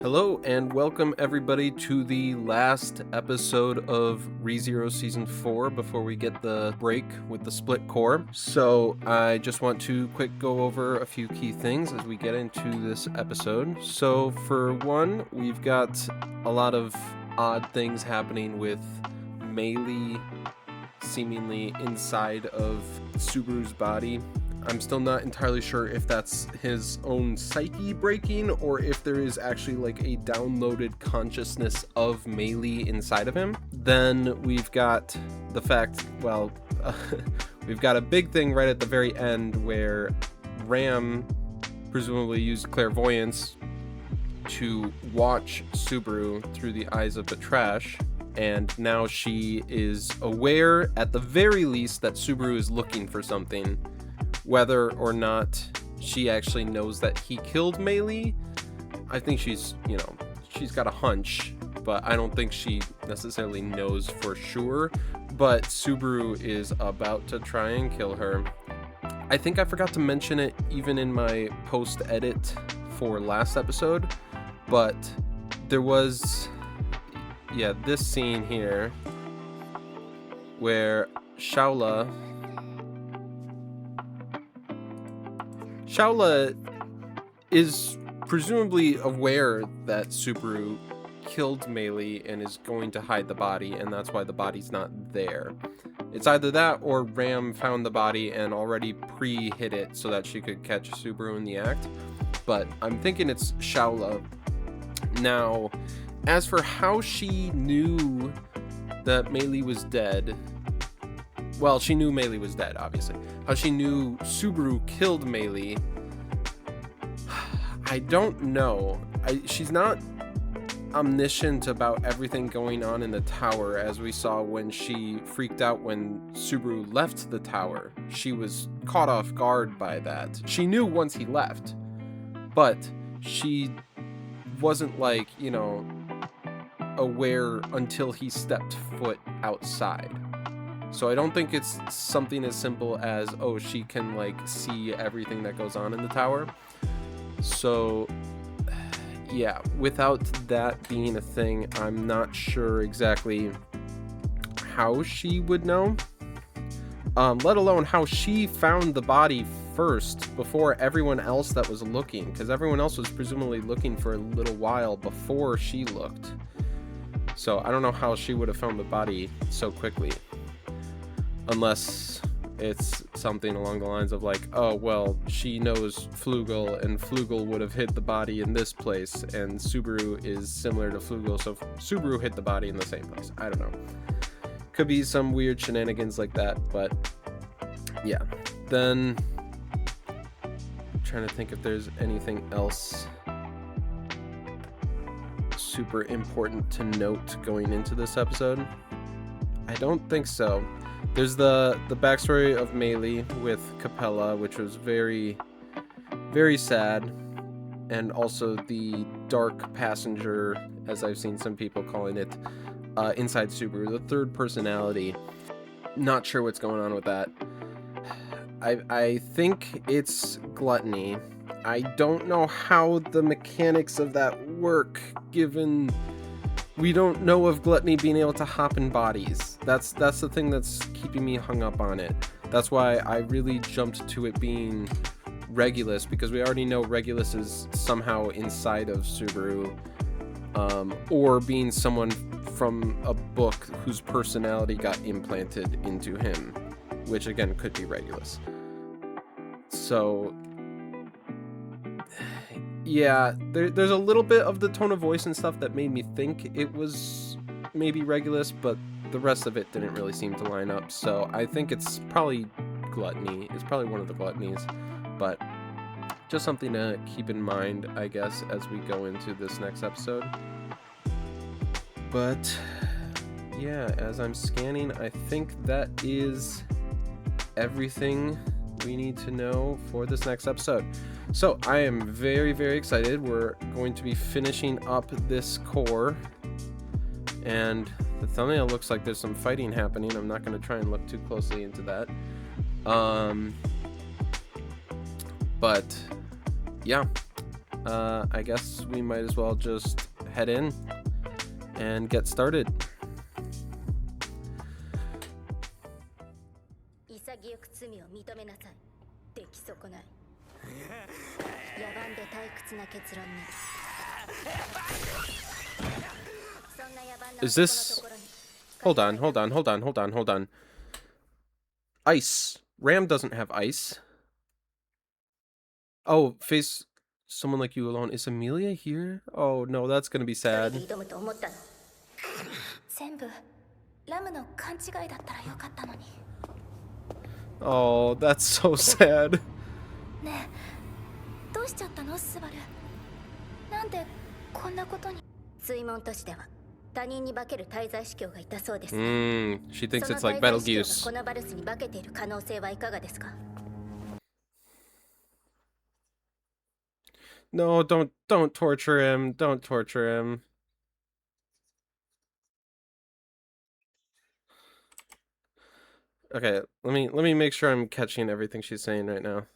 Hello and welcome everybody to the last episode of ReZero Season 4 before we get the break with the split core. So I just want to quick go over a few key things as we get into this episode. So for one, we've got a lot of odd things happening with Melee seemingly inside of Subaru's body. I'm still not entirely sure if that's his own psyche breaking or if there is actually like a downloaded consciousness of Melee inside of him. Then we've got the fact, we've got a big thing right at the very end where Ram presumably used clairvoyance to watch Subaru through the eyes of the trash. And now she is aware, at the very least, that Subaru is looking for something. Whether or not she actually knows that he killed Melee, I think she's got a hunch, but I don't think she necessarily knows for sure. But Subaru is about to try and kill her. I think I forgot to mention it even in my post-edit for last episode, but there was, this scene here where Shaula is presumably aware that Subaru killed Melee and is going to hide the body, and that's why the body's not there. It's either that or Ram found the body and already pre-hit it so that she could catch Subaru in the act, but I'm thinking it's Shaula. Now, as for how she knew that Melee was dead, well, she knew Melee was dead, obviously. How she knew Subaru killed Melee, I don't know. She's not omniscient about everything going on in the tower, as we saw when she freaked out when Subaru left the tower. She was caught off guard by that. She knew once he left, but she wasn't aware until he stepped foot outside. So I don't think it's something as simple as, oh, she can see everything that goes on in the tower. So yeah, without that being a thing, I'm not sure exactly how she would know, let alone how she found the body first before everyone else that was looking, because everyone else was presumably looking for a little while before she looked. So I don't know how she would have found the body so quickly. Unless it's something along the lines of she knows Flugel, and Flugel would have hit the body in this place, and Subaru is similar to Flugel, so Subaru hit the body in the same place. I don't know. Could be some weird shenanigans like that, but yeah. Then I'm trying to think if there's anything else super important to note going into this episode. I don't think so. There's the backstory of Melee with Capella, which was very, very sad, and also the dark passenger, as I've seen some people calling it, inside Subaru, the third personality. Not sure what's going on with that. I think it's gluttony. I don't know how the mechanics of that work, given we don't know of gluttony being able to hop in bodies. That's the thing that's keeping me hung up on it. That's why I really jumped to it being Regulus, because we already know Regulus is somehow inside of Subaru, or being someone from a book whose personality got implanted into him, which again could be Regulus. So yeah, there's a little bit of the tone of voice and stuff that made me think it was maybe Regulus, but the rest of it didn't really seem to line up. So I think it's probably gluttony. It's probably one of the gluttonies, but just something to keep in mind, I guess, as we go into this next episode. But yeah, as I'm scanning, I think that is everything we need to know for this next episode. So I am very, very excited. We're going to be finishing up this core, and the thumbnail looks like there's some fighting happening. I'm not going to try and look too closely into that. But yeah, I guess we might as well just head in and get started. Is this... Hold on. Ice. Ram doesn't have ice. Oh, face someone like you alone. Is Amelia here? Oh no, that's gonna be sad. Oh, that's so sad. She thinks it's like Betelgeuse. No, don't torture him. Don't torture him. Okay, let me make sure I'm catching everything she's saying right now.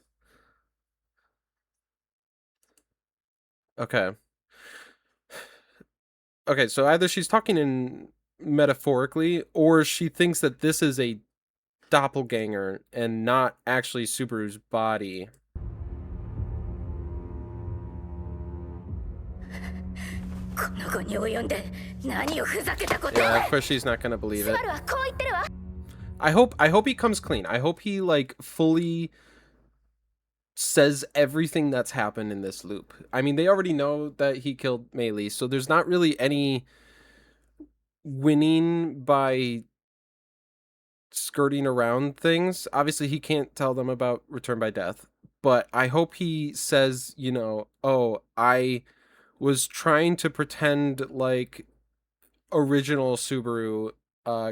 Okay. Okay, so either she's talking in metaphorically, or she thinks that this is a doppelganger and not actually Subaru's body. Yeah, of course she's not gonna believe it. I hope he comes clean. I hope he like fully says everything that's happened in this loop. I mean, they already know that he killed Meili, so there's not really any winning by skirting around things. Obviously, he can't tell them about Return by Death, but I hope he says, you know, oh, I was trying to pretend like original Subaru.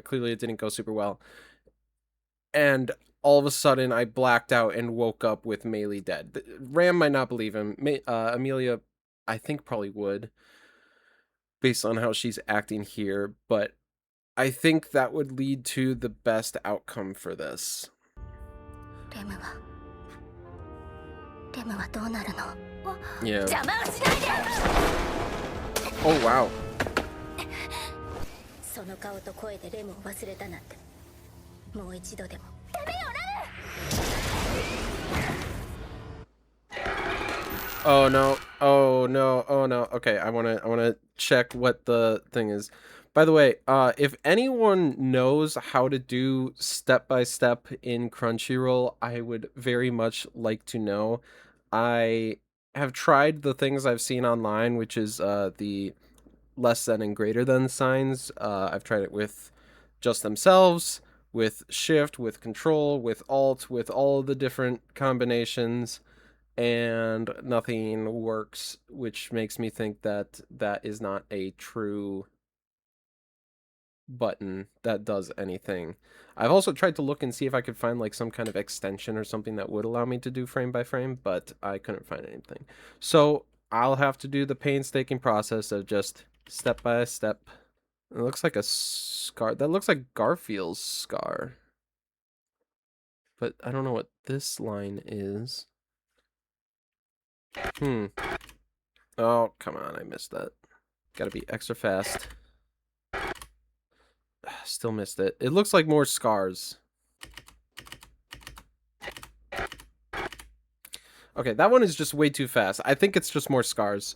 Clearly it didn't go super well. And all of a sudden I blacked out and woke up with Meili dead. Ram might not believe him. Amelia, I think, probably would, based on how she's acting here, but I think that would lead to the best outcome for this. Yeah. Oh, wow. Oh no. Oh no. Oh no. Okay, I want to check what the thing is. By the way, if anyone knows how to do step-by-step in Crunchyroll, I would very much like to know. I have tried the things I've seen online, which is the less than and greater than signs. I've tried it with just themselves, with shift, with control, with alt, with all the different combinations, and nothing works, which makes me think that that is not a true button that does anything. I've also tried to look and see if I could find like some kind of extension or something that would allow me to do frame by frame, but I couldn't find anything. So I'll have to do the painstaking process of just step by step. It looks like a scar. That looks like Garfield's scar. But I don't know what this line is. Oh, come on. I missed that. Gotta be extra fast. Still missed it. It looks like more scars. Okay, that one is just way too fast. I think it's just more scars.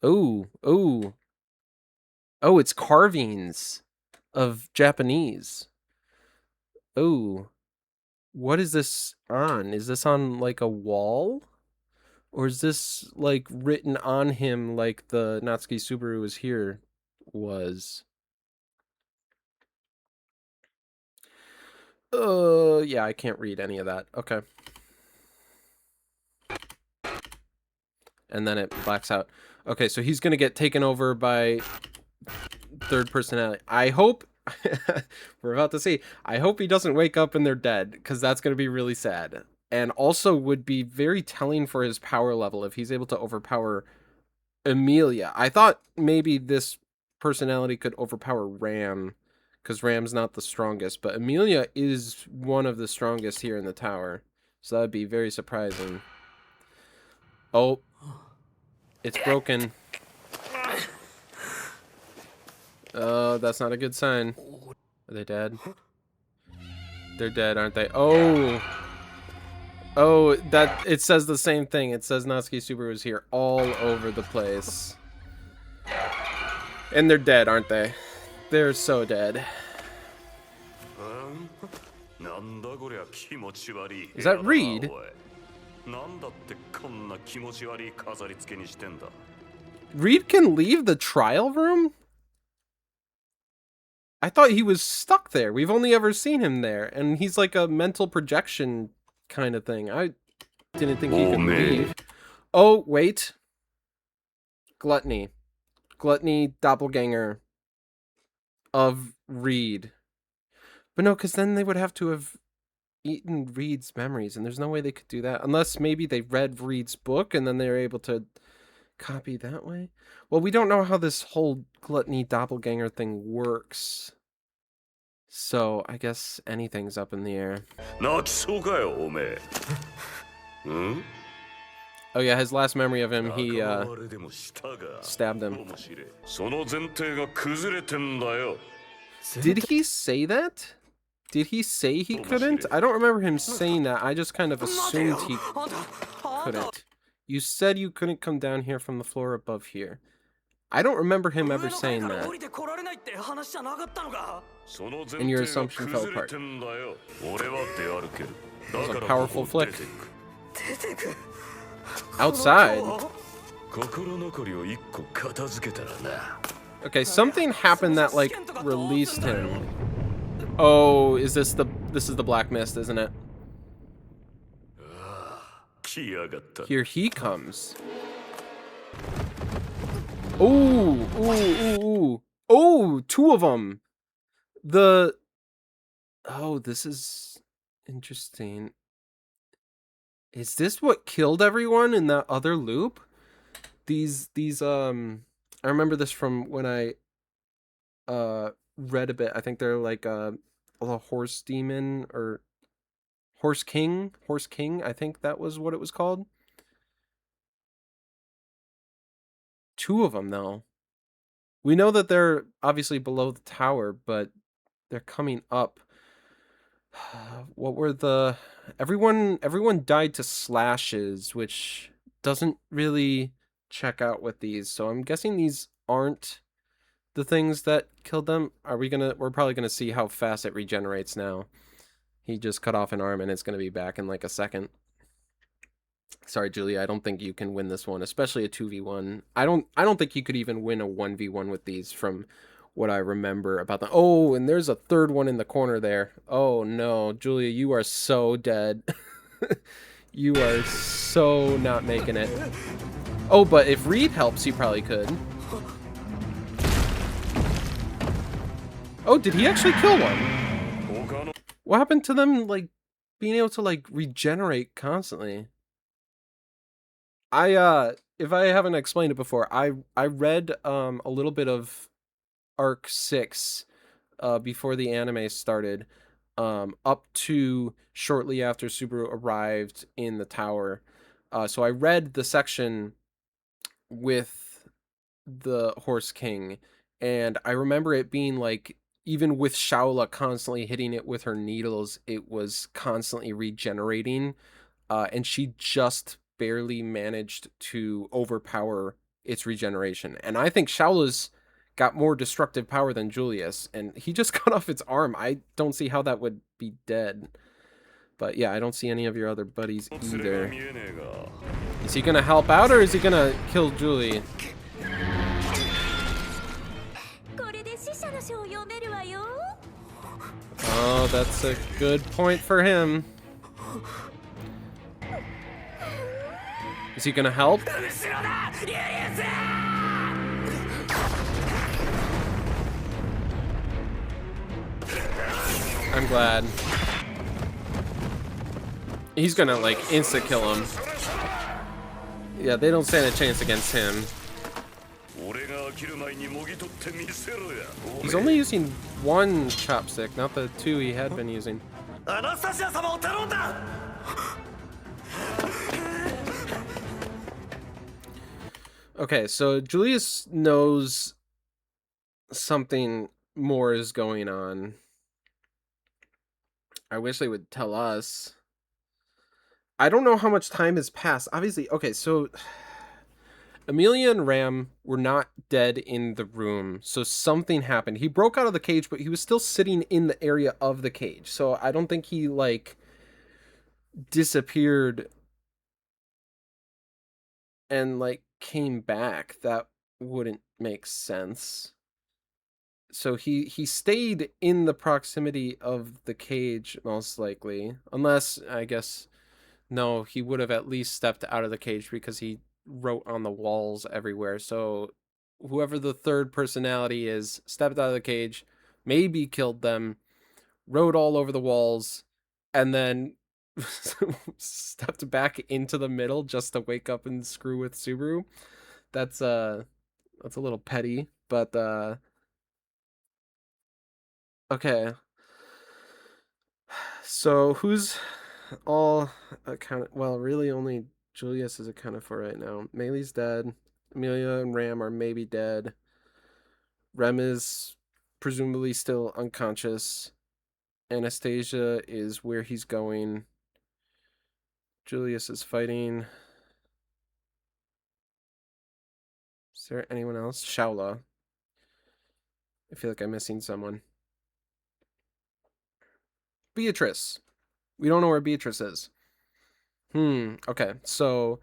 Ooh, ooh. Oh, it's carvings of Japanese. Ooh. What is this on? Is this on, like, a wall? Or is this, like, written on him like the Natsuki Subaru is here was? Yeah, I can't read any of that. Okay. And then it blacks out. Okay, so he's gonna get taken over by third personality. I hope... We're about to see. I hope he doesn't wake up and they're dead, because that's gonna be really sad. And also would be very telling for his power level if he's able to overpower Amelia. I thought maybe this personality could overpower Ram, because Ram's not the strongest, but Amelia is one of the strongest here in the tower. So that'd be very surprising. Oh. It's broken. Oh, that's not a good sign. Are they dead? They're dead, aren't they? Oh. Oh, that it says the same thing. It says Natsuki Subaru is here all over the place. And they're dead, aren't they? They're so dead. Is that Reid? Reid can leave the trial room? I thought he was stuck there. We've only ever seen him there. And he's like a mental projection kind of thing. I didn't think he could leave. Oh, wait. Gluttony. Gluttony doppelganger of Reid. But no, because then they would have to have eaten Reid's memories, and there's no way they could do that. Unless maybe they read Reid's book, and then they were able to copy that way. Well, we don't know how this whole gluttony doppelganger thing works. So, I guess anything's up in the air. Oh yeah, his last memory of him, he stabbed him. Did he say that? Did he say he couldn't? I don't remember him saying that. I just kind of assumed he couldn't. You said you couldn't come down here from the floor above here. I don't remember him ever saying that. And your assumption fell apart. That was a powerful flick. Outside. Okay, something happened that like released him. Oh, is this the Black Mist, isn't it? Here he comes. Ooh, ooh, ooh, ooh. Oh, two of them. Oh, this is interesting. Is this what killed everyone in that other loop? These I remember this from when I read a bit. I think they're like a horse demon or horse king. I think that was what it was called. Two of them though. We know that they're obviously below the tower, but they're coming up. What were the everyone died to slashes, which doesn't really check out with these. So I'm guessing these aren't the things that killed them. We're probably gonna see how fast it regenerates now. He just cut off an arm and it's gonna be back in like a second. Sorry, Julia, I don't think you can win this one, especially a 2v1. I don't think you could even win a 1v1 with these from what I remember about them. Oh, and there's a third one in the corner there. Oh no, Julia, you are so dead. You are so not making it. Oh, but if Reid helps, he probably could. Oh, did he actually kill one? What happened to them, like, being able to, like, regenerate constantly? If I haven't explained it before, I read a little bit of Arc 6 before the anime started, up to shortly after Subaru arrived in the tower. So I read the section with the Horse King, and I remember it being like, even with Shaola constantly hitting it with her needles, it was constantly regenerating, and she just barely managed to overpower its regeneration. And I think Shaola's got more destructive power than Julius, and he just cut off its arm. I don't see how that would be dead. But yeah, I don't see any of your other buddies either. Is he gonna help out, or is he gonna kill Julie? Oh, that's a good point for him. Is he gonna help? I'm glad. He's gonna like insta-kill him. Yeah, they don't stand a chance against him. He's only using one chopstick, not the two he had been using. Okay, so Julius knows something more is going on. I wish they would tell us. I don't know how much time has passed. Obviously, okay, so Amelia and Ram were not dead in the room, so something happened. He broke out of the cage, but he was still sitting in the area of the cage. So I don't think he like disappeared and like came back. That wouldn't make sense. So he stayed in the proximity of the cage most likely, unless I guess no, he would have at least stepped out of the cage because he wrote on the walls everywhere. So whoever the third personality is stepped out of the cage, maybe killed them, wrote all over the walls, and then stepped back into the middle just to wake up and screw with Subaru. That's a little petty, but okay. So who's all accounted? Well, really only Julius is accounted for right now. Maylee's dead. Amelia and Ram are maybe dead. Rem is presumably still unconscious. Anastasia is where he's going. Julius is fighting. Is there anyone else? Shaula. I feel like I'm missing someone. Beatrice. We don't know where Beatrice is. Okay. So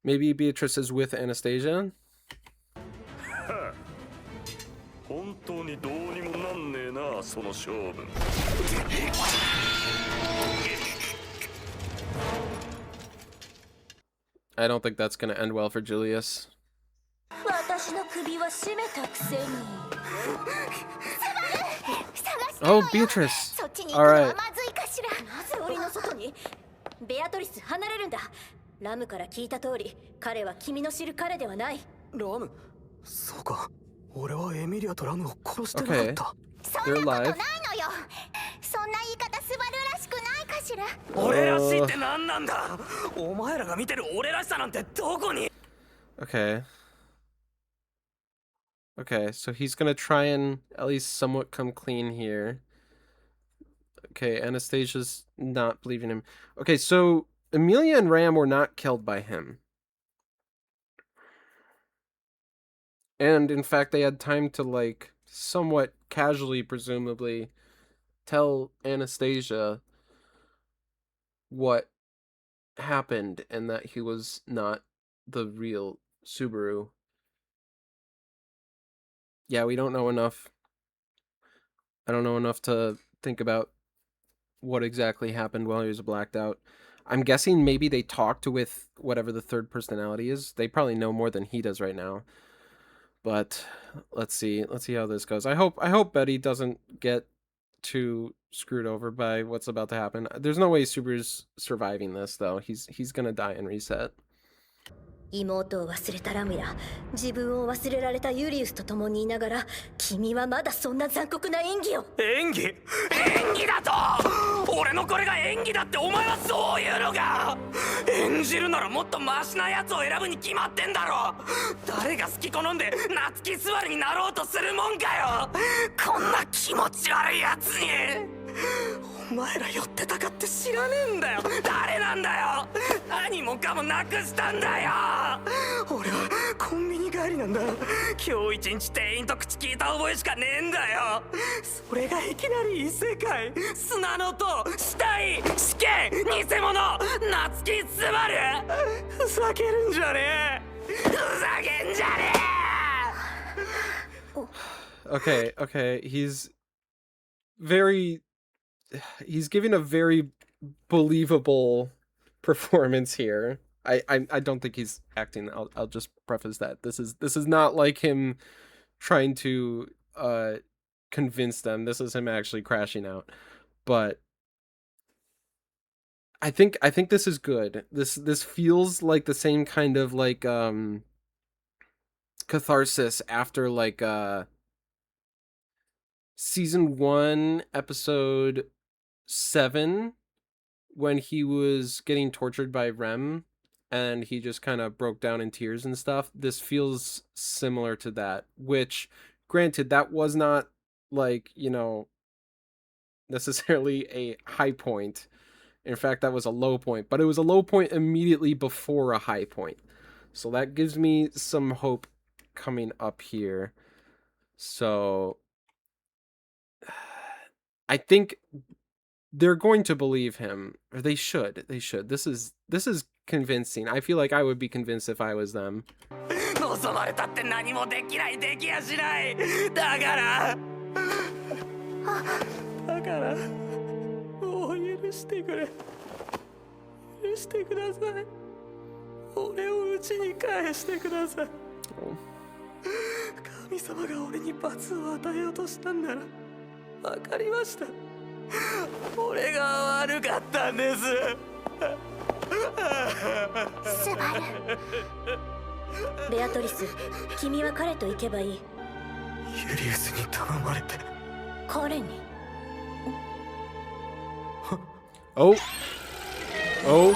maybe Beatrice is with Anastasia? 本当にどうにもなんねえな、その勝負。I don't think that's going to end well for Julius. Oh, Beatrice. All right. ベアトリス離れるんだ。ラムから聞いた通り、彼は君の知る彼ではない。ラム、そうか。俺はエミリアとラムを殺してなかった。そんなことないのよ。そんな言い方スバルらしくないかしら。俺らしいって何なんだ。お前らが見てる俺らしさなんてどこに。Okay. Okay, so he's gonna try and at least somewhat come clean here. Okay, Anastasia's not believing him. Okay, so Amelia and Ram were not killed by him. And in fact, they had time to, like, somewhat casually, presumably, tell Anastasia what happened and that he was not the real Subaru. Yeah, we don't know enough. I don't know enough to think about what exactly happened while he was blacked out. I'm guessing maybe they talked with whatever the third personality is. They probably know more than he does right now. But let's see how this goes. I hope Betty doesn't get too screwed over by what's about to happen. There's no way Subaru's surviving this though. He's gonna die and reset. 妹を忘れたラムや自分を忘れられたユリウスと共にいながら君はまだそんな残酷な演技を。演技だと。俺のこれが演技だってお前はそういうのか。演じるならもっとマシなやつを選ぶに決まってんだろ。誰が好き好んで夏木スバルになろうとするもんかよ。こんな気持ち悪いやつに。お前ら寄ってたかって知らねえんだよ。誰なんだよ。何もかもなくしたんだよ。俺はコンビニ帰りなんだ。今日一日店員と口聞いた覚えしかねえんだよ。それがいきなり異世界、砂の塔、死体、試験、偽物、夏木スバル。ふざけるんじゃねえ。ふざけんじゃねえ。Okay, he's giving a very believable performance here. I don't think he's acting. I'll just preface that. This is not like him trying to convince them. This is him actually crashing out. But I think this is good. This feels like the same kind of like catharsis after like season 1 episode 7 when he was getting tortured by Rem and he just kind of broke down in tears and stuff. This feels similar to that, which, granted, that was not like, necessarily a high point. In fact, that was a low point, but it was a low point immediately before a high point. So that gives me some hope coming up here. So I think they're going to believe him, or they should. They should. This is convincing. I feel like I would be convinced if I was them. 望まれたって何もできないできやしない。だからもう許してくれ。許してください。俺を家に返してください。神様が俺に罰を与えようとしたんならわかりました。俺が悪かったんです。スバル。ベアトリス、君は彼と行けばいい。ユリウスに頼まれて。彼に。Oh. Oh.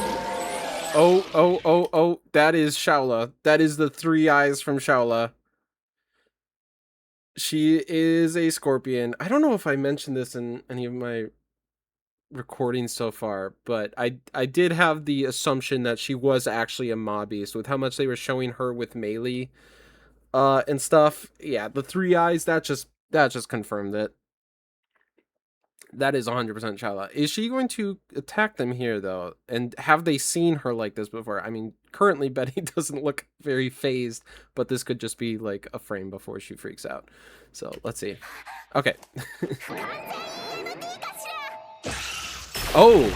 Oh, oh, oh, oh. That is Shaola. That is the three eyes from Shaola. She is a scorpion. I don't know if I mentioned this in any of my recordings so far, but I did have the assumption that she was actually a mob beast with how much they were showing her with melee and stuff. Yeah, the three eyes, that just confirmed it. That is 100% Shala. Is she going to attack them here, though? And have they seen her like this before? I mean, currently Betty doesn't look very phased, but this could just be like a frame before she freaks out. So let's see. Okay. Oh!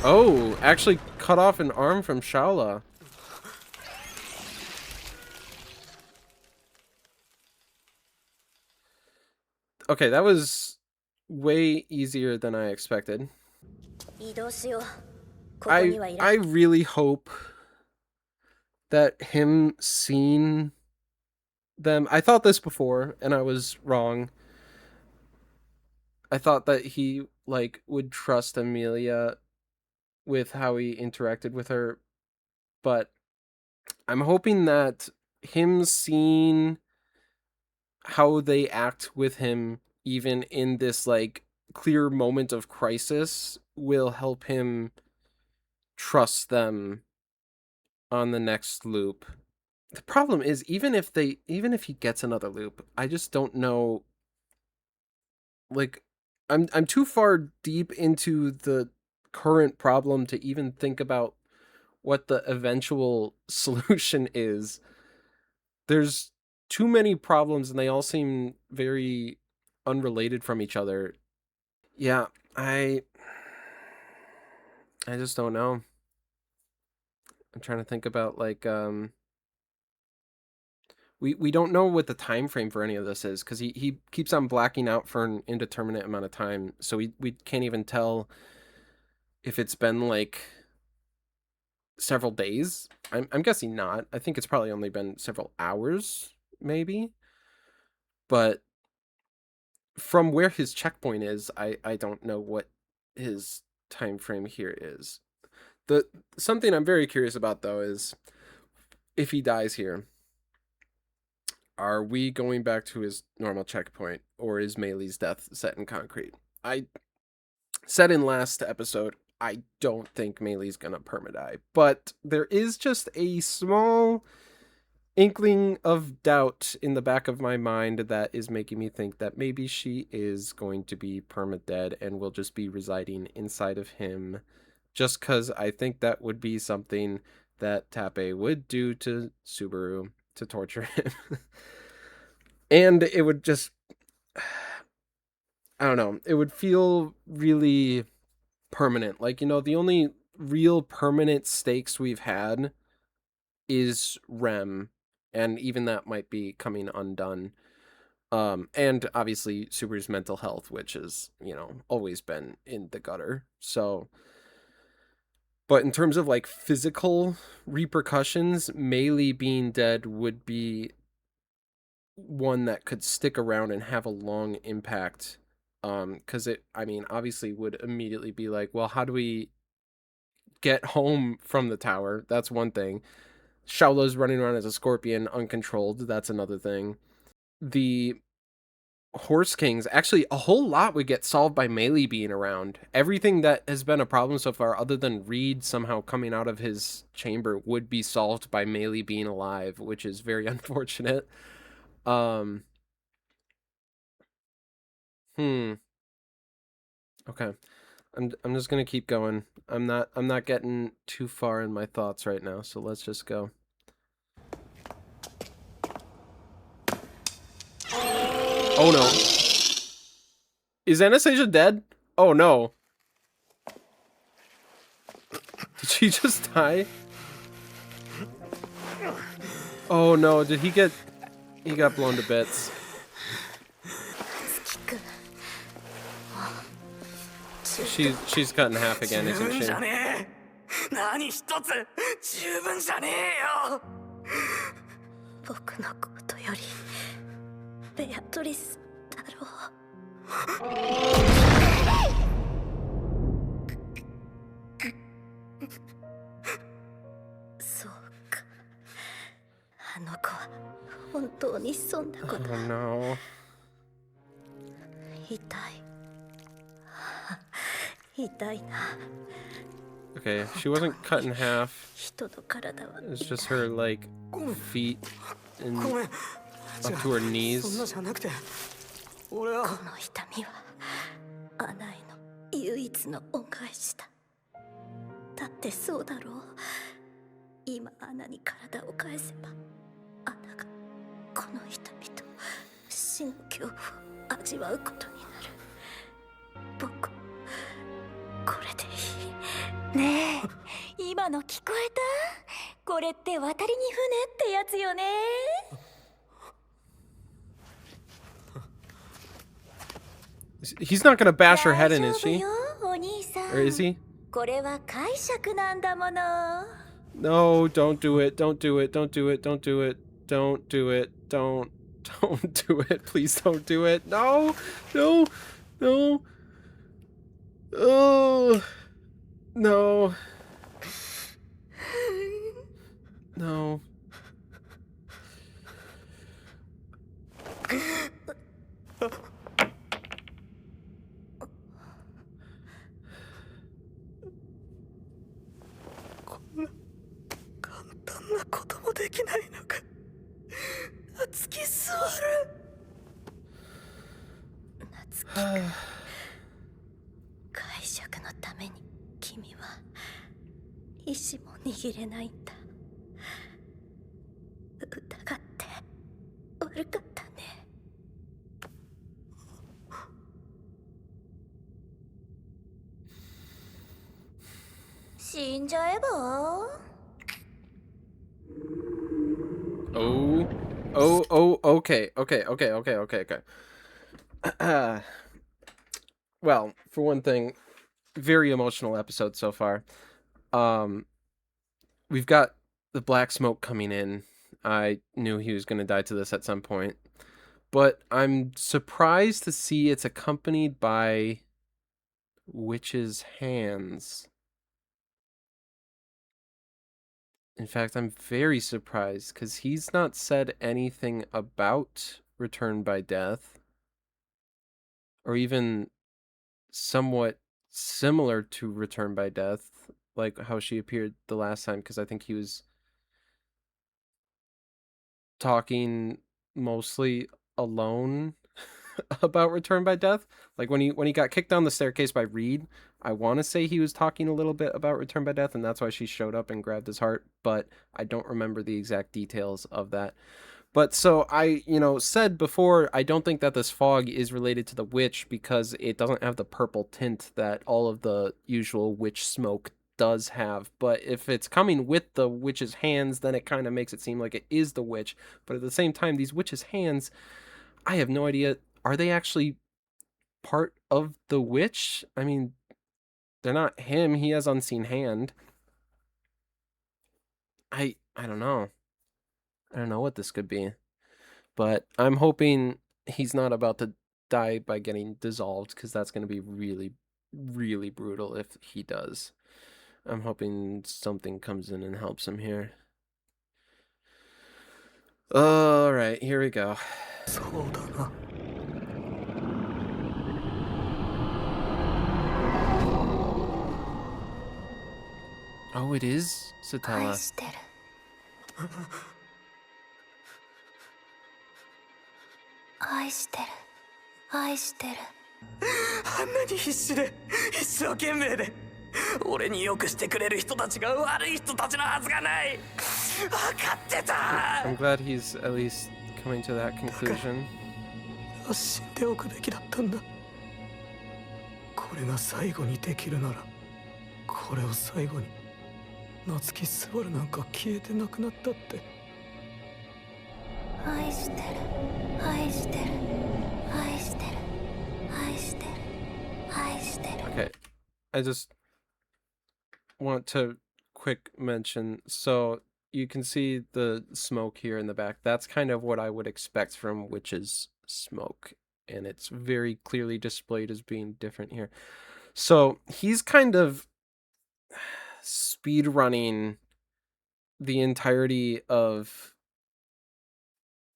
Oh, actually cut off an arm from Shaola. Okay, that was way easier than I expected. I really hope that him seeing them... I thought this before, and I was wrong. I thought that he, like, would trust Amelia with how he interacted with her, but I'm hoping that him seeing how they act with him, even in this, like, clear moment of crisis, will help him trust them on the next loop. The problem is, even if he gets another loop, I just don't know. Like, I'm too far deep into the current problem to even think about what the eventual solution is. There's too many problems, and they all seem very unrelated from each other. Yeah, I just don't know. I'm trying to think about, like, we don't know what the time frame for any of this is, because he keeps on blacking out for an indeterminate amount of time, so we can't even tell if it's been, like, several days. I'm guessing not. I think it's probably only been several hours, maybe. But from where his checkpoint is, I don't know what his time frame here is. Something I'm very curious about, though, is if he dies here, are we going back to his normal checkpoint, or is Melee's death set in concrete? I said in last episode, I don't think Melee's gonna permadie, but there is just a small inkling of doubt in the back of my mind that is making me think that maybe she is going to be permadead and will just be residing inside of him, just because I think that would be something that Tappe would do to Subaru to torture him. And it would just, I don't know, it would feel really permanent. Like, the only real permanent stakes we've had is Rem, and even that might be coming undone. And obviously Subaru's mental health, which is, you know, always been in the gutter. So, but in terms of like physical repercussions, Melee being dead would be one that could stick around and have a long impact. Because it, I mean, obviously would immediately be like, well, how do we get home from the tower? That's one thing. Shaola's running around as a scorpion uncontrolled. That's another thing. The Horse Kings, actually, a whole lot would get solved by Melee being around. Everything that has been a problem so far, other than Reid somehow coming out of his chamber, would be solved by Melee being alive, which is very unfortunate. Hmm. Okay. I'm just gonna keep going. I'm not getting too far in my thoughts right now, so let's just go. Oh no. Is Anastasia dead? Oh no. Did she just die? Oh no, did he get... He got blown to bits. She's cut in half again, isn't she? 何一つ十分じゃねえよ。僕のことよりベアトリスだろう。そうか。あの子は本当にそんなこと。Oh no. 痛い。痛いな。 Okay, she wasn't cut in half. 人の体は。 It's just her, like, feet and up to her knees. そんなじゃなくて、俺は。この痛みはアナへの唯一の恩返しだ。だってそうだろう。今アナに体を返せば、アナがこの痛みと死の恐怖を味わうことになる。僕、これでいい。ねえ、今の聞こえた？これって渡りに船ってやつよね。He's not gonna bash her head in, is 大丈夫 she? よ、お兄さん。 Or is he? これは解釈なんだもの。 No, don't do it. Don't do it. Don't do it. Don't do it. Don't do it. Don't do it. Please don't do it. No. No. No. Oh. No. No. Natsuki 解釈のために君は意志も握れないんだ。疑って悪かったね。死んじゃえば？ Okay. Well, for one thing, very emotional episode so far. We've got the black smoke coming in. I knew he was going to die to this at some point. But I'm surprised to see it's accompanied by witch's hands. In fact, I'm very surprised because he's not said anything about return by death, or even somewhat similar to return by death, like how she appeared the last time, because I think he was talking mostly alone about return by death. Like when he got kicked down the staircase by Reid, I want to say he was talking a little bit about return by death, and that's why she showed up and grabbed his heart, but I don't remember the exact details of that. But so I, said before, I don't think that this fog is related to the witch because it doesn't have the purple tint that all of the usual witch smoke does have. But if it's coming with the witch's hands, then it kind of makes it seem like it is the witch. But at the same time, these witch's hands, I have no idea. Are they actually part of the witch? I mean, they're not him. He has unseen hand. I don't know. I don't know what this could be. But I'm hoping he's not about to die by getting dissolved, because that's going to be really, really brutal if he does. I'm hoping something comes in and helps him here. All right, here we go. Oh, it is Satella. 愛してる愛してる愛してるあんなに必死で一生懸命で俺によくしてくれる人たちが悪い人たちのはずがない分かってた I'm glad he's at least coming to that conclusion. 死んでおくべきだったんだこれが最後にできるならこれを最後に夏木スバルなんか消えてなくなったって愛してる愛してる愛してる愛してる愛してる Okay, I just want to quick mention, so you can see the smoke here in the back. That's kind of what I would expect from Witch's smoke, and it's very clearly displayed as being different here. So he's kind of speed running the entirety of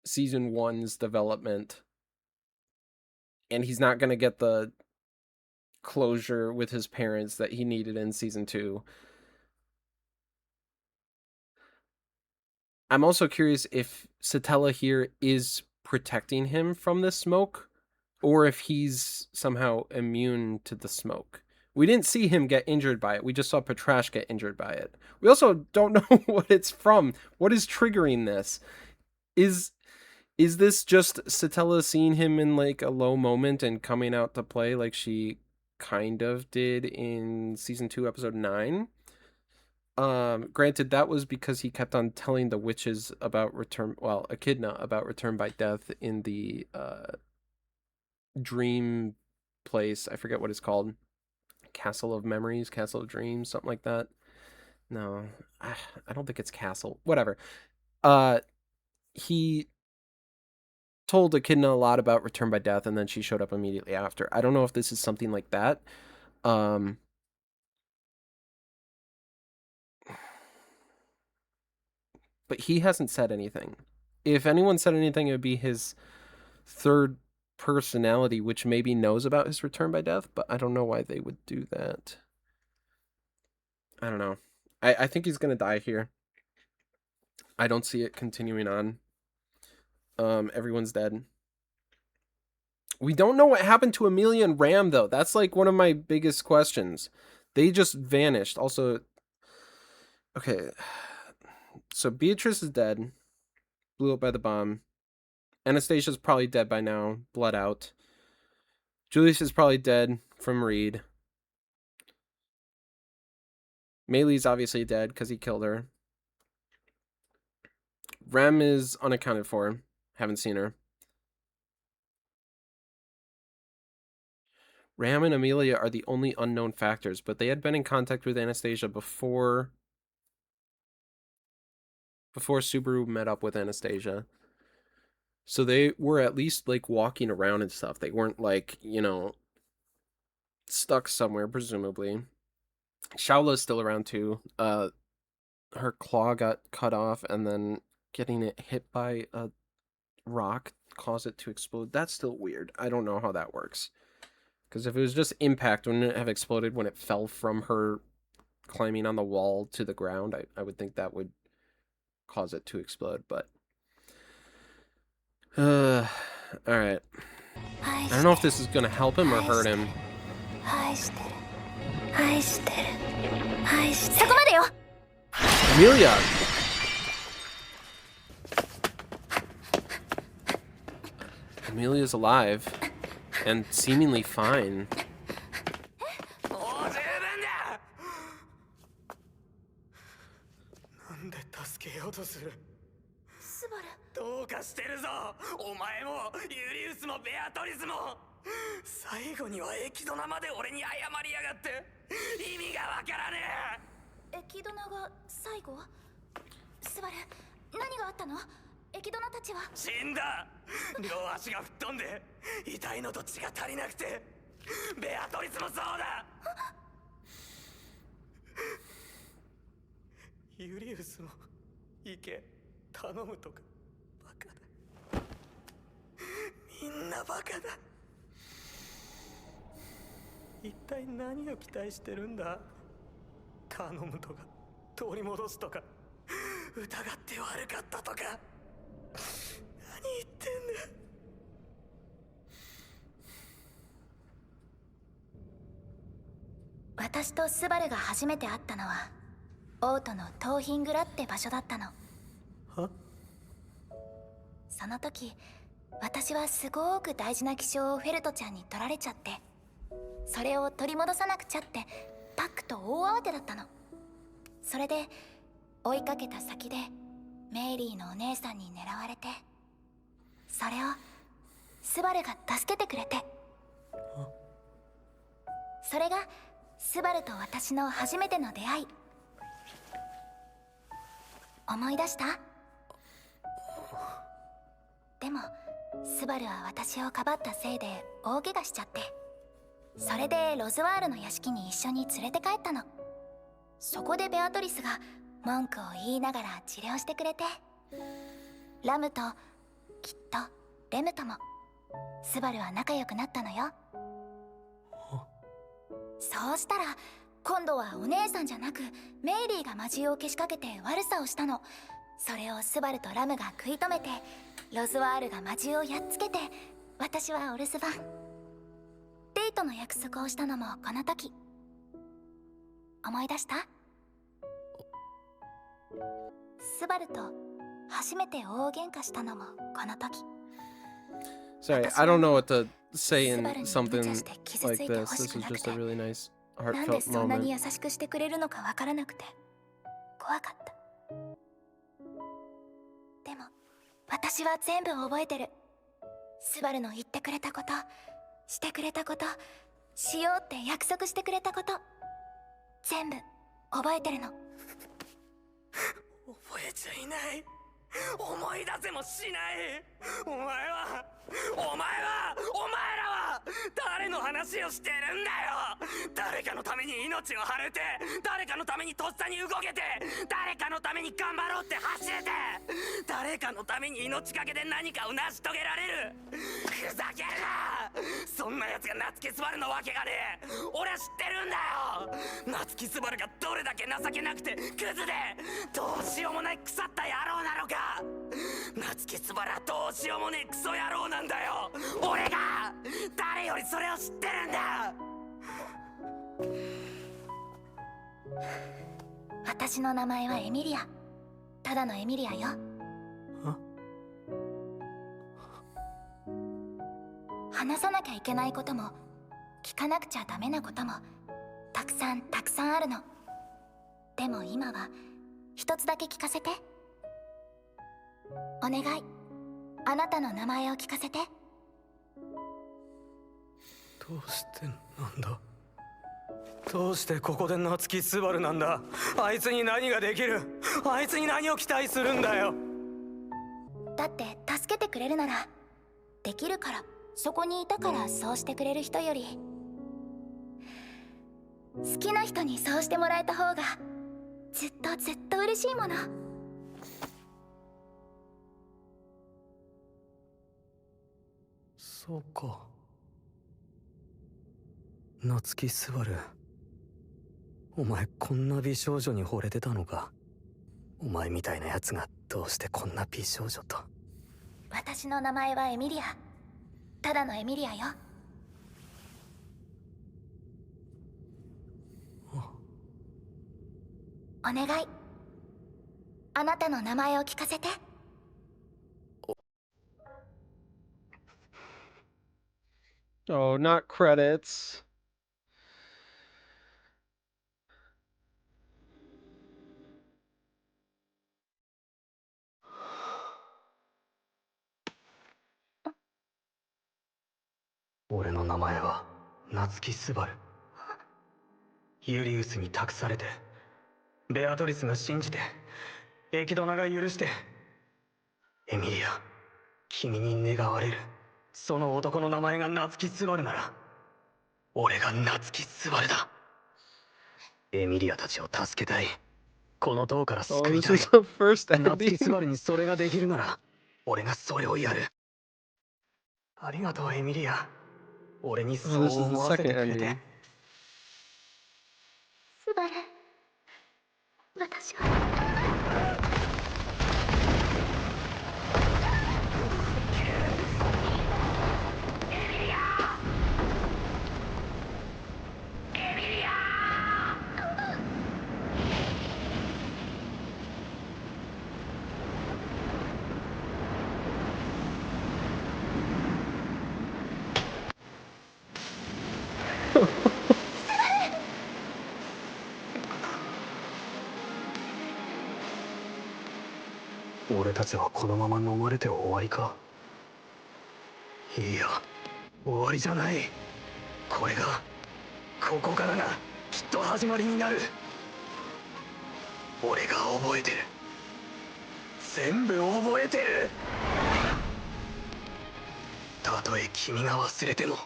season 1's development, and he's not going to get the closure with his parents that he needed in season 2. I'm also curious if Satella here is protecting him from this smoke, or if he's somehow immune to the smoke. We didn't see him get injured by it. We just saw Petrash get injured by it. We also don't know what it's from. What is triggering this? Is this just Satella seeing him in like a low moment and coming out to play like she kind of did in season 2 episode 9? Granted, that was because he kept on telling the witches about Echidna about return by death in the dream place. I forget what it's called. Castle of Memories, Castle of Dreams, something like that. No, I don't think it's Castle. Whatever. He told Echidna a lot about return by death, and then she showed up immediately after. I don't know if this is something like that. But he hasn't said anything. If anyone said anything, it would be his third personality, which maybe knows about his return by death, but I don't know why they would do that. I don't know. I think he's going to die here. I don't see it continuing on. Everyone's dead. We don't know what happened to Amelia and Ram, though. That's like one of my biggest questions. They just vanished. Also, okay. So Beatrice is dead. Blew up by the bomb. Anastasia's probably dead by now. Blood out. Julius is probably dead from Reid. Maylee's obviously dead because he killed her. Rem is unaccounted for. Haven't seen her. Ram and Amelia are the only unknown factors, but they had been in contact with Anastasia before Subaru met up with Anastasia. So they were at least like walking around and stuff. They weren't like, stuck somewhere, presumably. Shaola's still around too. Her claw got cut off, and then getting it hit by a rock caused it to explode. That's still weird. I don't know how that works. Because if it was just impact, wouldn't it have exploded when it fell from her climbing on the wall to the ground? I would think that would cause it to explode, but... Alright. I don't know if this is gonna help him or hurt him. Amelia! Amelia's alive. And seemingly fine. もう十分だなんで助けようとするスバル。どうかしてるぞ。お前もユリウスもベアトリスも。最後にはエキドナまで俺に謝りやがって。意味がわからねエキドナが最後？スバル、何があったの？エキドナたちは。死んだ。両足が吹っ飛んで痛いのと血が足りなくて。ベアトリスもそうだ。ユリウスも行け頼むとかバカだ。みんなバカだ。一体何を期待してるんだ。頼むとか取り戻すとか疑って悪かったとか何言ってんだ。私とスバルが初めて会ったのはオートのトーヒングラって場所だったの。は？その時私はすごく大事な気象をフェルトちゃんに取られちゃって、それを取り戻さなくちゃってパックと大慌てだったの。それで追いかけた先でメイリーのお姉さんに狙われて、それをスバルが助けてくれて。それがスバルと私の初めての出会い。思い出した？でもスバルは私をかばったせいで大怪我しちゃって、それでロズワールの屋敷に一緒に連れて帰ったの。そこでベアトリスが文句を言いながら治療してくれて、ラムときっとレムともスバルは仲良くなったのよ。そうしたら今度はお姉さんじゃなくメイリーが魔獣をけしかけて悪さをしたの。それをスバルとラムが食い止めて、ロズワールが魔獣をやっつけて、私はお留守番。デートの約束をしたのもこの時。思い出した？スバルと初めて大喧嘩したのもこの時。 Sorry, I don't know what to say in something like this. This is just a really nice, なんで heartfelt そんなに moment. 優しくしてくれるのかわからなくて怖かった。でも私は全部覚えてる。スバルの言ってくれたこと、してくれたこと、しようって約束してくれたこと、全部覚えてるの。覚えちゃいない。思い出せもしない。お前らは誰の話をしてるんだよ。誰かのために命を張れて、誰かのためにとっさに動けて、誰かのために頑張ろうって走れて、誰かのために命かけて何かを成し遂げられる。ふざけるな。そんな奴が夏木スバルのわけがねえ。俺は知ってるんだよ。夏木スバルがどれだけ情けなくてクズでどうしようもない腐った野郎なのか。夏木スバルはどうしようもねえクソ野郎なんだよ。俺が誰よりそれを知ってるんだ。私の名前はエミリア。ただのエミリアよ。話さなきゃいけないことも聞かなくちゃダメなこともたくさんあるの。でも今は一つだけ聞かせて。お願い、あなたの名前を聞かせて。どうしてなんだ。どうしてここで夏木スバルなんだ。あいつに何ができる。あいつに何を期待するんだよ。だって助けてくれるならできるから。そこにいたからそうしてくれる人より好きな人にそうしてもらえた方がずっと嬉しいもの。そうか。夏木スバル、お前こんな美少女に惚れてたのか。お前みたいなやつがどうしてこんな美少女と。私の名前はエミリア。ただのエミリアよ。お願い、あなたの名前を聞かせて。Oh, not credits. 俺の名前は夏木スバル。ユリウスに託されて、ベアトリスが信じて、エキドナが許して。エミリア、君に願われる。その男の名前が夏木スバルなら、俺が夏木スバルだ。エミリアたちを助けたい。この塔から Oh, 救い this たい。 is the first 夏木 ending. スバルにそれができるなら、俺がそれをやる。ありがとうエミリア。俺に Oh, そう this is the 思わせて second くれて。 ending. スバル、私は俺たちはこのまま飲まれて終わりか。いや、終わりじゃない。これが、ここからがきっと始まりになる。俺が覚えてる。全部覚えてる。たとえ君が忘れても、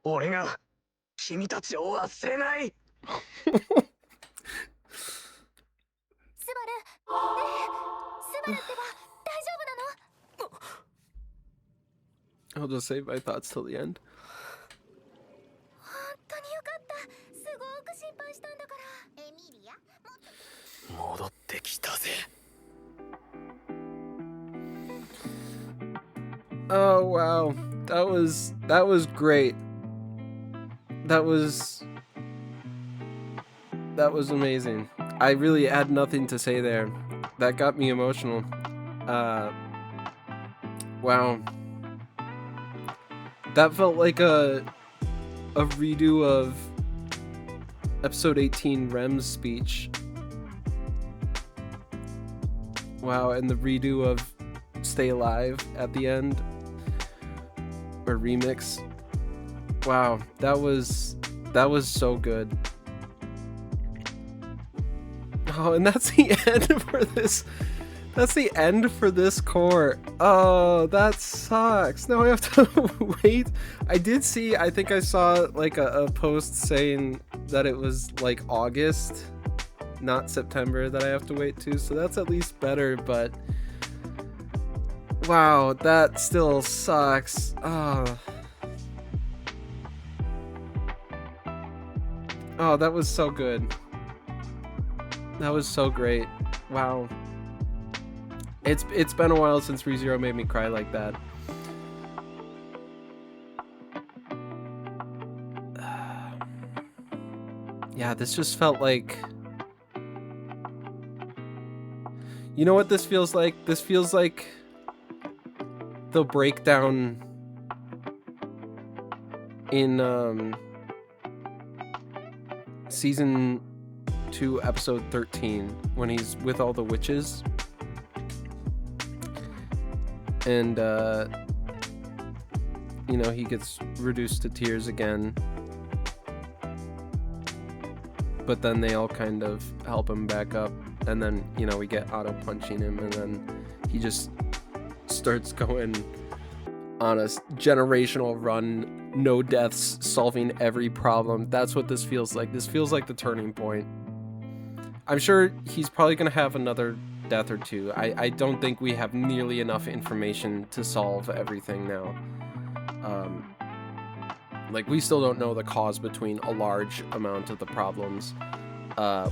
俺が君たちを忘れない。スバル、ねえ、スバルってば大丈夫なの？ I'll just save my thoughts till the end. 本当によかった。すごく心配したんだから。エミリア、戻ってきたぜ。 Oh wow, that was great. That was amazing. I really had nothing to say there. That got me emotional. Wow. That felt like a redo of episode 18 Rem's speech. Wow, and the redo of Stay Alive at the end. Or remix. Wow, that was so good. Oh, and that's the end for this. That's the end for this core. Oh, that sucks. Now I have to wait. I think I saw like a post saying that it was like August, not September, that I have to wait to. So that's at least better, but wow, that still sucks. Oh, that was so good. That was so great. Wow. It's been a while since ReZero made me cry like that. Yeah, this just felt like... You know what this feels like? This feels like the breakdown in season 2 episode 13 when he's with all the witches and you know, he gets reduced to tears again, but then they all kind of help him back up, and then, you know, we get Otto punching him, and then he just starts going on a generational run, no deaths, solving every problem. That's what this feels like. This feels like the turning point. I'm sure he's probably gonna have another death or two. I don't think we have nearly enough information to solve everything now. Like, we still don't know the cause between a large amount of the problems,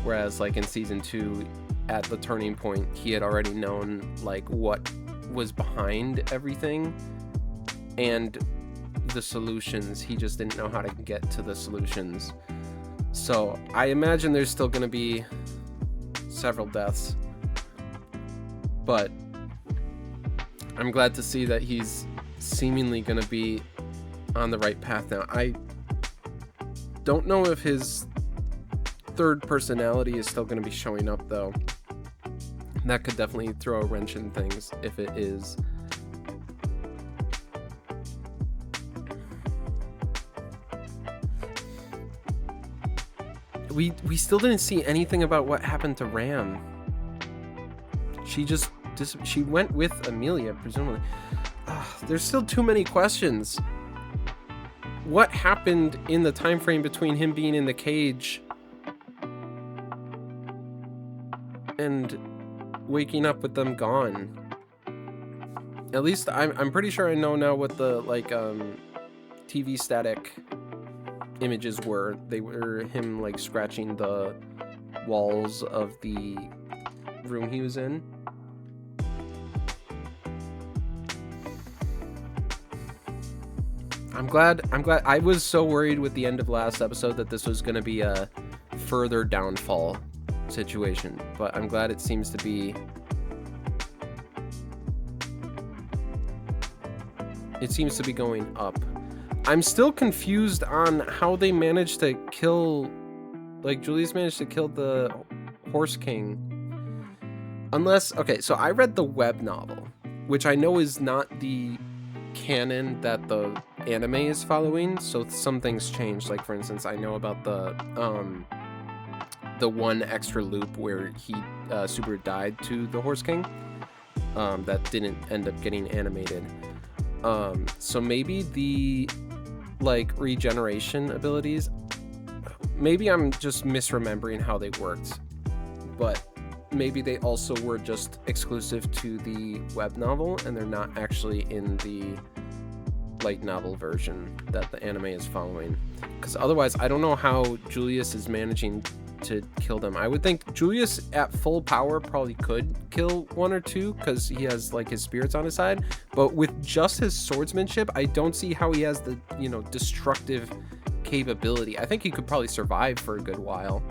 whereas like in season 2, at the turning point, he had already known like what was behind everything and the solutions. He just didn't know how to get to the solutions. So I imagine there's still going to be several deaths, but I'm glad to see that he's seemingly going to be on the right path now. I don't know if his third personality is still going to be showing up, though. That could definitely throw a wrench in things if it is. we still didn't see anything about what happened to Ram. She went with Amelia, presumably. There's still too many questions. What happened in the time frame between him being in the cage and waking up with them gone? At least I'm pretty sure I know now what the TV static images were. They were him like scratching the walls of the room he was in. I'm glad. I was so worried with the end of last episode that this was going to be a further downfall situation, but I'm glad it seems to be. It seems to be going up. I'm still confused on how they managed to kill, like Julius managed to kill the Horse King. Unless, okay, so I read the web novel, which I know is not the canon that the anime is following, so some things changed. Like for instance, I know about the one extra loop where Subaru died to the Horse King, that didn't end up getting animated. So maybe the like regeneration abilities, maybe I'm just misremembering how they worked, but maybe they also were just exclusive to the web novel and they're not actually in the light novel version that the anime is following, because otherwise I don't know how Julius is managing to kill them. I would think Julius at full power probably could kill one or two because he has like his spirits on his side, but with just his swordsmanship I don't see how he has the, you know, destructive capability. I think he could probably survive for a good while,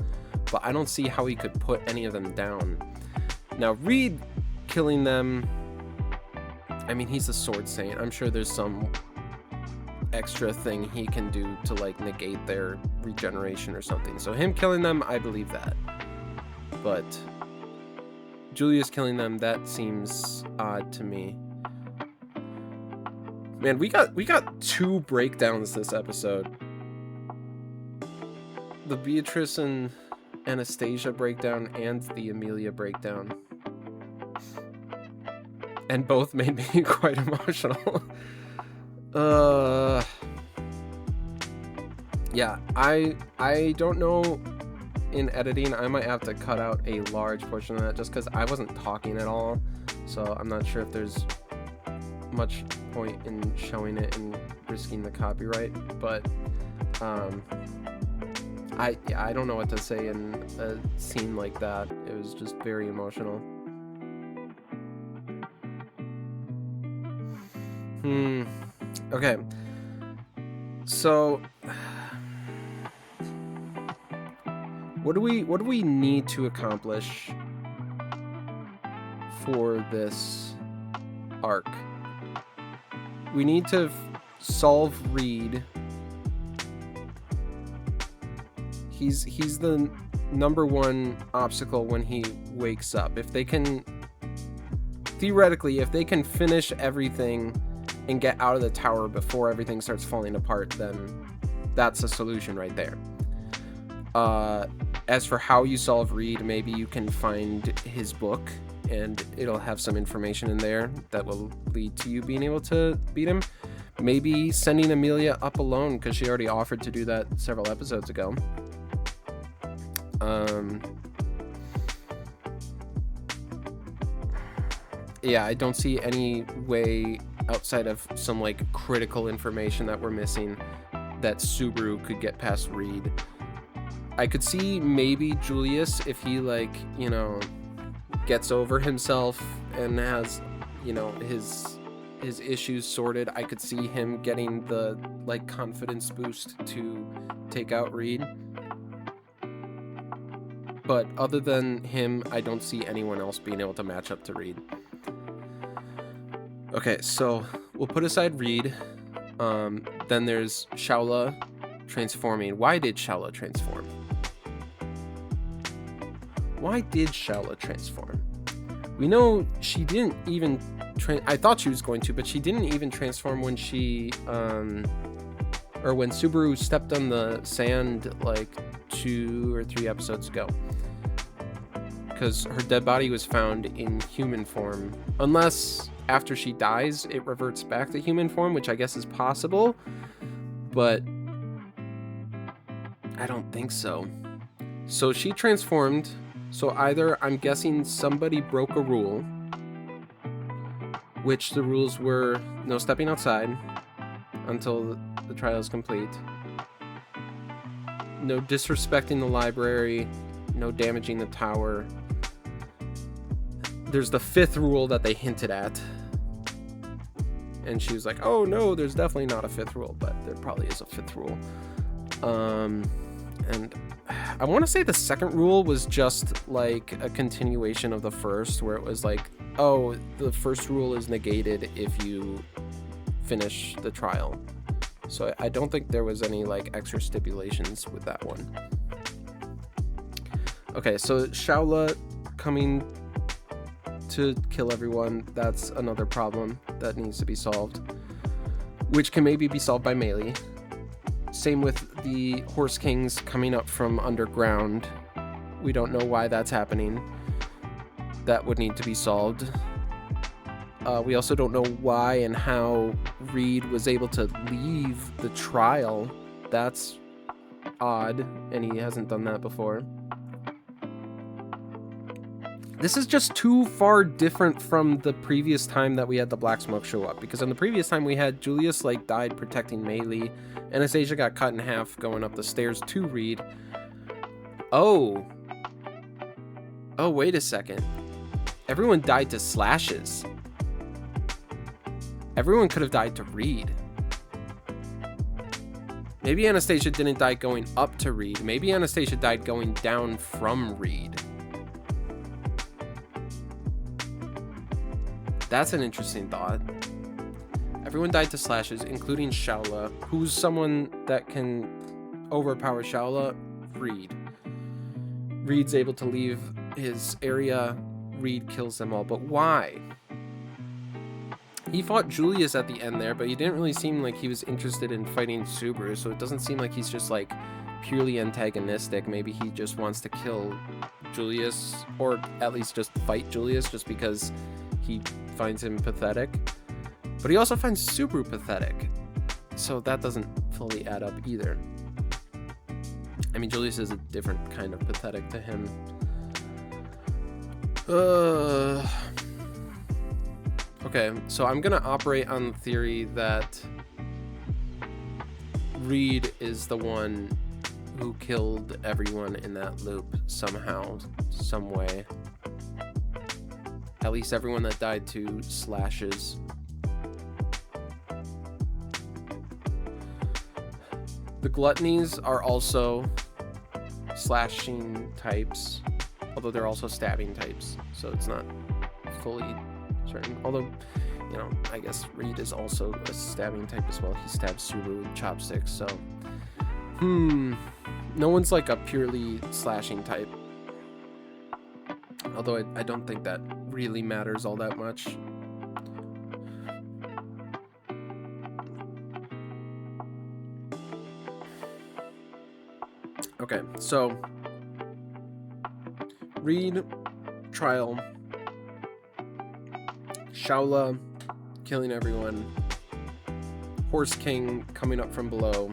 but I don't see how he could put any of them down. Now Reid killing them, I mean, he's a sword saint. I'm sure there's some extra thing he can do to like negate their regeneration or something. So him killing them, I believe that. But Julius killing them, that seems odd to me. Man, we got two breakdowns this episode. The Beatrice and Anastasia breakdown and the Amelia breakdown. And both made me quite emotional. Yeah, I don't know, in editing I might have to cut out a large portion of that just because I wasn't talking at all, so I'm not sure if there's much point in showing it and risking the copyright, but I don't know what to say in a scene like that. It was just very emotional. Okay, so what do we need to accomplish for this arc? We need to solve Reid. He's the number one obstacle when he wakes up. If they can, theoretically, if they can finish everything and get out of the tower before everything starts falling apart, then that's a solution right there. As for how you solve Reid, maybe you can find his book and it'll have some information in there that will lead to you being able to beat him. Maybe sending Amelia up alone, because she already offered to do that several episodes ago. Yeah, I don't see any way outside of some like critical information that we're missing that Subaru could get past Reid. I could see maybe Julius, if he like, you know, gets over himself and has, you know, his issues sorted, I could see him getting the like confidence boost to take out Reid. But other than him, I don't see anyone else being able to match up to Reid. Okay, so we'll put aside Reid. Then there's Shaula transforming. Why did Shaula transform? Why did Shaula transform? We know she didn't even... I thought she was going to, but she didn't even transform when she... or when Subaru stepped on the sand, like, 2 or 3 episodes ago. Because her dead body was found in human form. Unless after she dies, it reverts back to human form, which I guess is possible. But I don't think so. So she transformed. So either, I'm guessing, somebody broke a rule, which the rules were no stepping outside until the trial is complete, no disrespecting the library, no damaging the tower. There's the 5th rule that they hinted at, and she was like, oh no, there's definitely not a 5th rule, but there probably is a 5th rule. And I want to say the 2nd rule was just like a continuation of the 1st, where it was like, oh, the 1st rule is negated if you finish the trial. So I don't think there was any like extra stipulations with that one. Okay, so Shaola coming to kill everyone, that's another problem that needs to be solved, which can maybe be solved by melee. Same with the Horse Kings coming up from underground. We don't know why that's happening. That would need to be solved. We also don't know why and how Reid was able to leave the trial. That's odd, and he hasn't done that before. This is just too far different from the previous time that we had the Black Smoke show up, because on the previous time we had Julius like died protecting Melee, Anastasia got cut in half going up the stairs to Reid. Oh, wait a second. Everyone died to slashes. Everyone could have died to Reid. Maybe Anastasia didn't die going up to Reid. Maybe Anastasia died going down from Reid. That's an interesting thought. Everyone died to slashes, including Shaola. Who's someone that can overpower Shaola? Reid. Reid's able to leave his area. Reid kills them all. But why? He fought Julius at the end there, but he didn't really seem like he was interested in fighting Subaru, so it doesn't seem like he's just like purely antagonistic. Maybe he just wants to kill Julius, or at least just fight Julius just because he finds him pathetic. But he also finds Subaru pathetic, so that doesn't fully add up either. I mean, Julius is a different kind of pathetic to him. Okay, so I'm gonna operate on the theory that Reid is the one who killed everyone in that loop somehow, some way. At least everyone that died to slashes. The gluttonies are also slashing types, although they're also stabbing types, so it's not fully certain. Although, you know, I guess Reid is also a stabbing type as well. He stabs Subaru with chopsticks, so no one's like a purely slashing type. Although I don't think that really matters all that much. Okay, so Reid trial, Shaola killing everyone, Horse King coming up from below,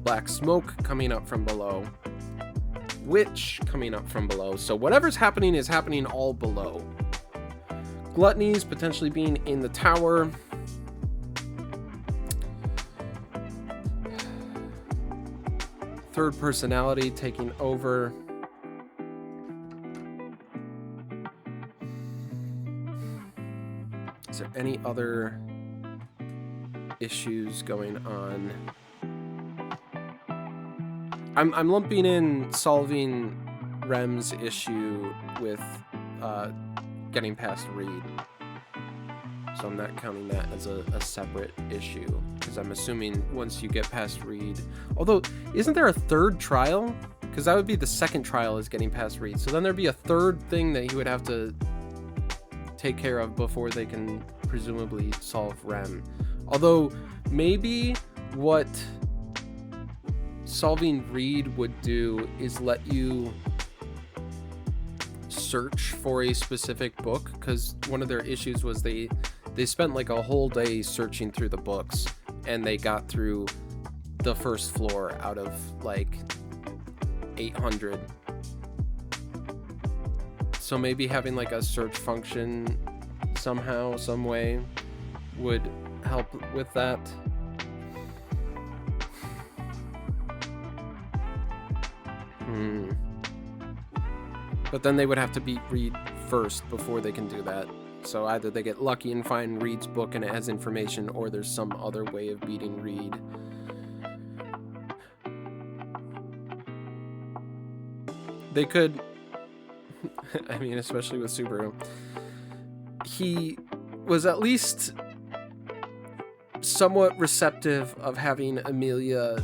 Black Smoke coming up from below, Witch coming up from below. So whatever's happening is happening all below. Gluttonies potentially being in the tower. Third personality taking over. Is there any other issues going on? I'm lumping in solving Rem's issue with getting past Reid. So I'm not counting that as a separate issue, because I'm assuming once you get past Reid, although isn't there a third trial? Because that would be the second trial is getting past Reid. So then there'd be a third thing that he would have to take care of before they can presumably solve Rem. Although maybe what solving Reid would do is let you search for a specific book, because one of their issues was they spent like a whole day searching through the books, and they got through the first floor out of like 800. So maybe having like a search function somehow, some way would help with that. But then they would have to beat Reid first before they can do that. So either they get lucky and find Reid's book and it has information, or there's some other way of beating Reid. They could, I mean, especially with Subaru, he was at least somewhat receptive of having Amelia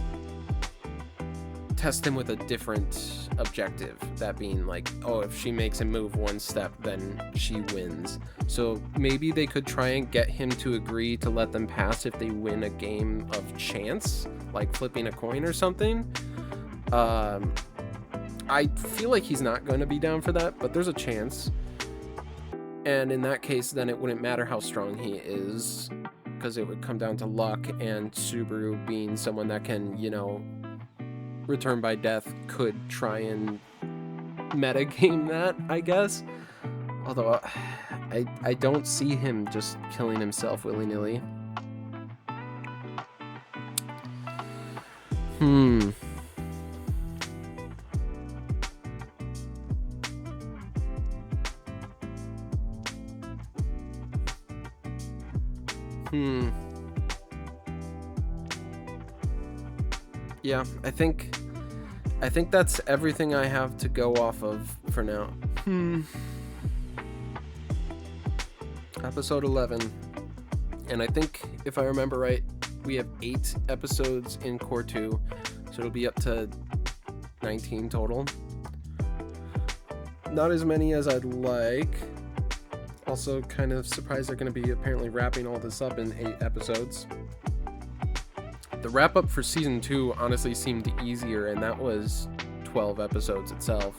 test him with a different objective, that being like, oh, if she makes him move one step, then she wins. So maybe they could try and get him to agree to let them pass if they win a game of chance, like flipping a coin or something. I feel like he's not going to be down for that, but there's a chance. And in that case, then it wouldn't matter how strong he is, because it would come down to luck, and Subaru being someone that can, you know, return by death could try and metagame that, I guess. Although I don't see him just killing himself willy-nilly. Yeah, I think that's everything I have to go off of for now. Episode 11. And I think, if I remember right, we have 8 episodes in Core 2, so it'll be up to 19 total. Not as many as I'd like. Also kind of surprised they're going to be apparently wrapping all this up in 8 episodes. The wrap up for season 2 honestly seemed easier, and that was 12 episodes itself.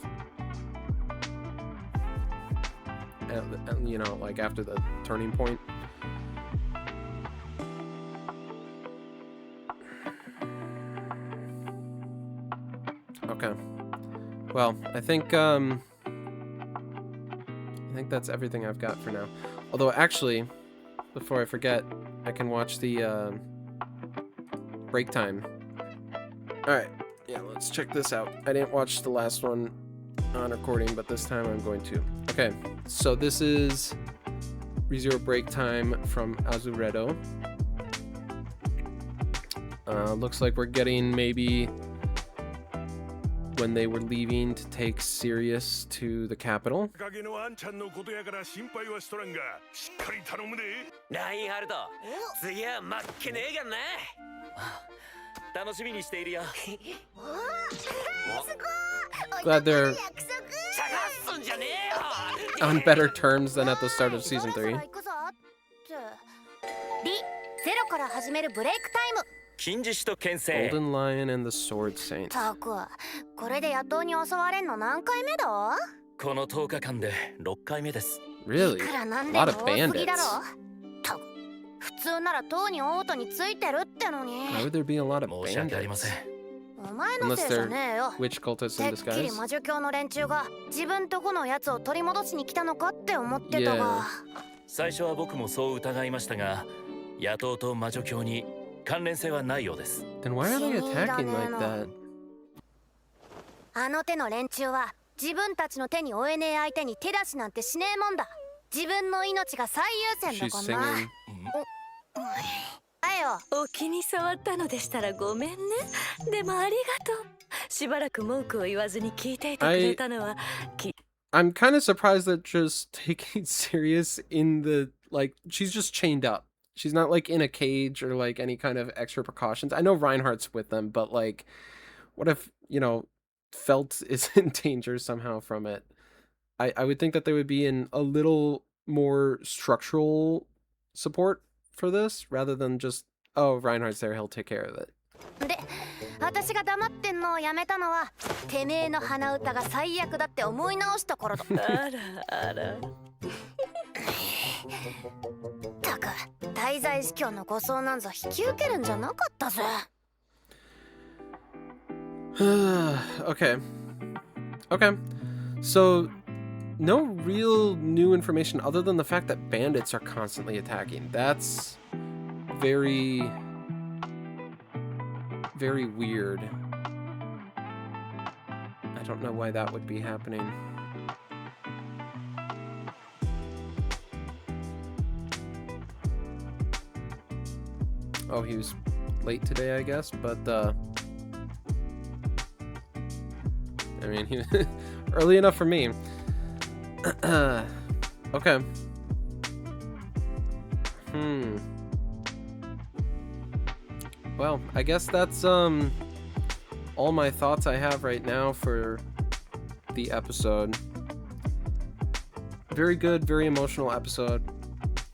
And you know, like after the turning point. Okay. Well, I think that's everything I've got for now. Although actually, before I forget, I can watch the break time. Alright, yeah, let's check this out. I didn't watch the last one on recording, but this time I'm going to. Okay, so this is ReZero break time from Azuredo. Looks like we're getting maybe when they were leaving to take Sirius to the capital. ラインハルト、次は負けねえがんな。楽しみにしているよ。Glad they're 茶化すんじゃねえよ。 on better terms than at the start of season 3. リ、ゼロから始めるブレイクタイム。金獅子と牽制。 Golden Lion and the Sword Saint. たく、これで野党に襲われんの何回目だ？この10日間で6回目です。 Really? いくらなん A で lot も of 多すぎだろ。 bandits. たく、普通なら党にオートについてるってのに。 Why would there be a lot of 申し訳ありません。 お前の Unless せいじゃ they're ねえよ。 witch cultists て in っきり disguise? 魔女教の連中が自分とこのやつを取り戻しに来たのかって思ってたが。最初は僕もそう疑いましたが、野党と魔女教に関連性はないようです。 Then why are they attacking like that? あの手の連中は自分たちの手に負えねえ相手に手出しなんてしねえもんだ。自分の命が最優先だ She's からな。 singing. あよ。お気に障ったのでしたらごめんね。でもありがとう。しばらく文句を言わずに聞いていてくれたのは。I'm kind of surprised that just taking serious in the, like, she's just chained up. She's not like in a cage or like any kind of extra precautions. I know Reinhardt's with them, but like, what if, you know, Felt is in danger somehow from it? I would think that they would be in a little more structural support for this rather than just, oh, Reinhardt's there, he'll take care of it. で、あ私が黙ってんのをやめたのはてめえの鼻歌が最悪だって思い直したからだ。あらたく大罪司教の護送なんぞ引き受けるんじゃなかったぜ。Okay. Okay. So, no real new information other than the fact that bandits are constantly attacking. That's very, very weird. I don't know why that would be happening. Oh, he was late today, I guess, but, I mean, he was early enough for me. Okay. Well, I guess that's, all my thoughts I have right now for the episode. Very good, very emotional episode.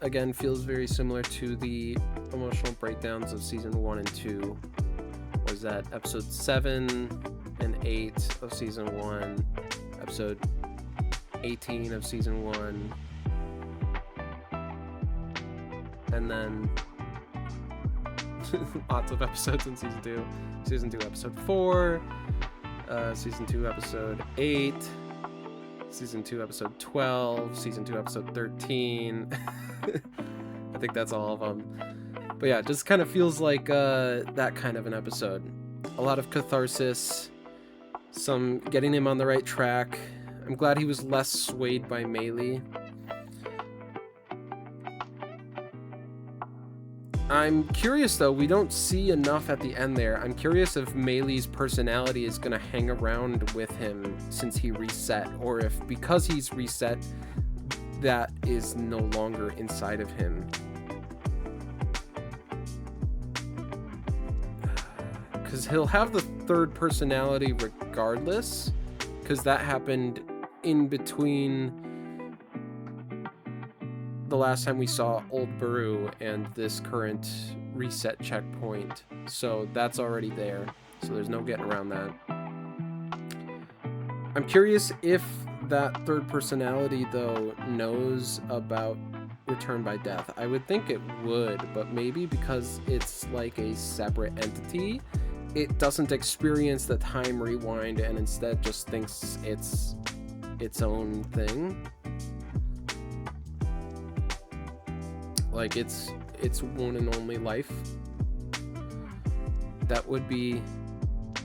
Again, feels very similar to the emotional breakdowns of season 1 and 2. Was that episode 7 and 8 of season 1, episode 18 of season 1, and then lots of episodes in season 2. Season 2 episode 4, season 2 episode 8, season 2 episode 12, season 2 episode 13. I think that's all of them. But yeah, it just kind of feels like that kind of an episode. A lot of catharsis, some getting him on the right track. I'm glad he was less swayed by Melee. I'm curious though, we don't see enough at the end there. I'm curious if Melee's personality is going to hang around with him since he reset, or if because he's reset, that is no longer inside of him. Because he'll have the third personality regardless, because that happened in between the last time we saw Old Baru and this current reset checkpoint. So that's already there. So there's no getting around that. I'm curious if that third personality, though, knows about Return by Death. I would think it would, but maybe because it's like a separate entity, it doesn't experience the time rewind and instead just thinks it's its own thing. Like it's one and only life. That would be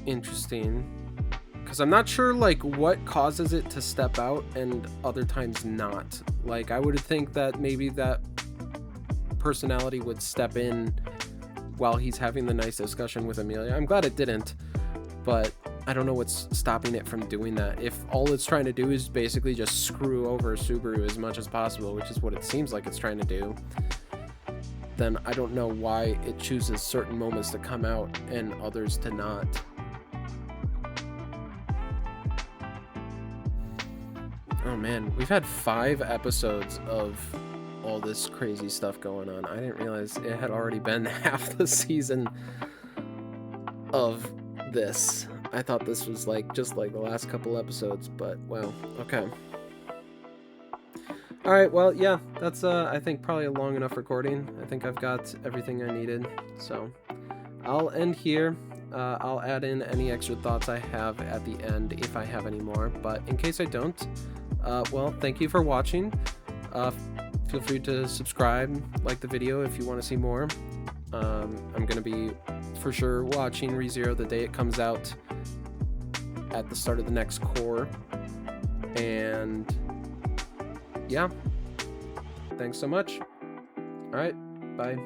interesting. Because I'm not sure like what causes it to step out and other times not. Like I would think that maybe that personality would step in while he's having the nice discussion with Amelia. I'm glad it didn't, but I don't know what's stopping it from doing that. If all it's trying to do is basically just screw over Subaru as much as possible, which is what it seems like it's trying to do, then I don't know why it chooses certain moments to come out and others to not. Oh man, we've had 5 episodes of all this crazy stuff going on. I didn't realize it had already been half the season of this. I thought this was like just like the last couple episodes, but well, okay. Alright, well, yeah, that's I think probably a long enough recording. I think I've got everything I needed, so I'll end here. I'll add in any extra thoughts I have at the end if I have any more, but in case I don't, well, thank you for watching. Feel free to subscribe, like the video if you want to see more. I'm going to be for sure watching ReZero the day it comes out at the start of the next core. And yeah, thanks so much. All right, bye.